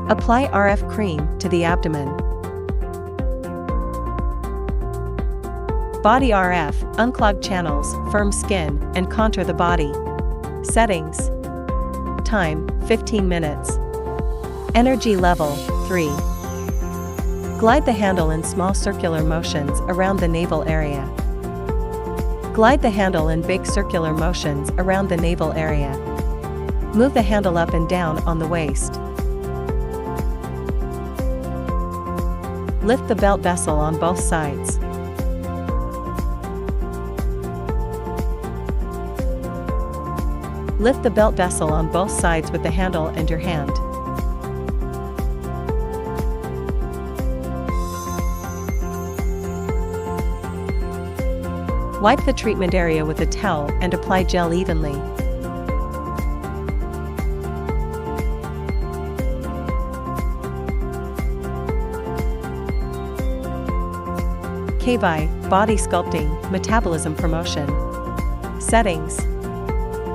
Apply RF cream to the abdomen. Body RF, unclog channels, firm skin, and contour the body. Settings. Time, 15 minutes. Energy level, 3. Glide the handle in small circular motions around the navel area. Glide the handle in big circular motions around the navel area. Move the handle up and down on the waist. Lift the belt vessel on both sides. Lift the belt vessel on both sides with the handle and your hand. Wipe the treatment area with a towel and apply gel evenly. Cavitation, body sculpting, metabolism promotion. Settings.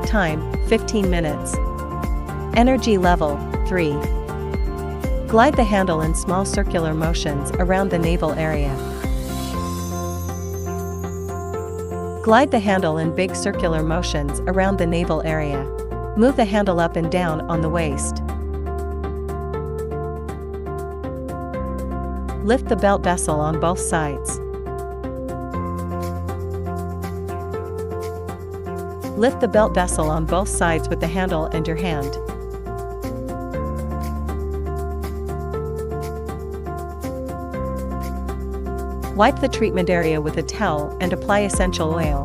Time, 15 minutes. Energy level, 3. Glide the handle in small circular motions around the navel area. Glide the handle in big circular motions around the navel area. Move the handle up and down on the waist. Lift the belt vessel on both sides. Lift the belt vessel on both sides with the handle and your hand. Wipe the treatment area with a towel and apply essential oil.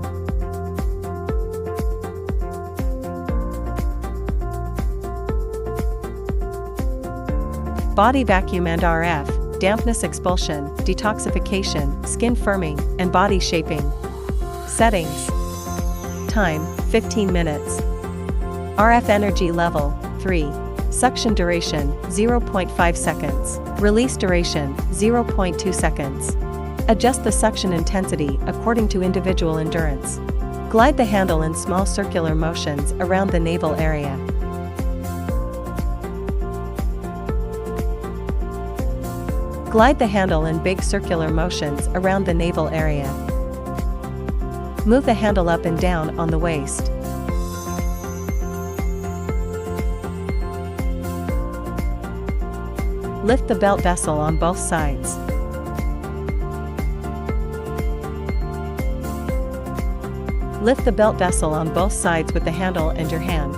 Body vacuum and RF, dampness expulsion, detoxification, skin firming, and body shaping. Settings. Time, 15 minutes. RF energy level, 3. Suction duration, 0.5 seconds. Release duration, 0.2 seconds. Adjust the suction intensity according to individual endurance. Glide the handle in small circular motions around the navel area. Glide the handle in big circular motions around the navel area. Move the handle up and down on the waist. Lift the belt vessel on both sides. Lift the belt vessel on both sides with the handle and your hand.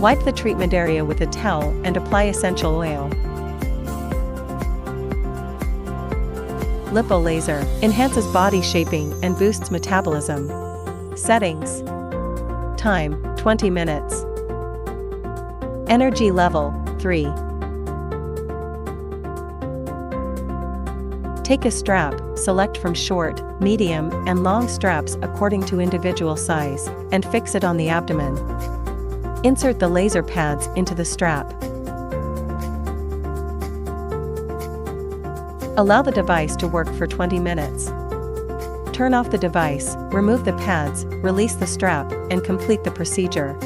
Wipe the treatment area with a towel and apply essential oil. Lipo laser enhances body shaping and boosts metabolism. Settings. Time, 20 minutes. Energy level, 3. Take a strap, select from short, medium, and long straps according to individual size, and fix it on the abdomen. Insert the laser pads into the strap. Allow the device to work for 20 minutes. Turn off the device, remove the pads, release the strap, and complete the procedure.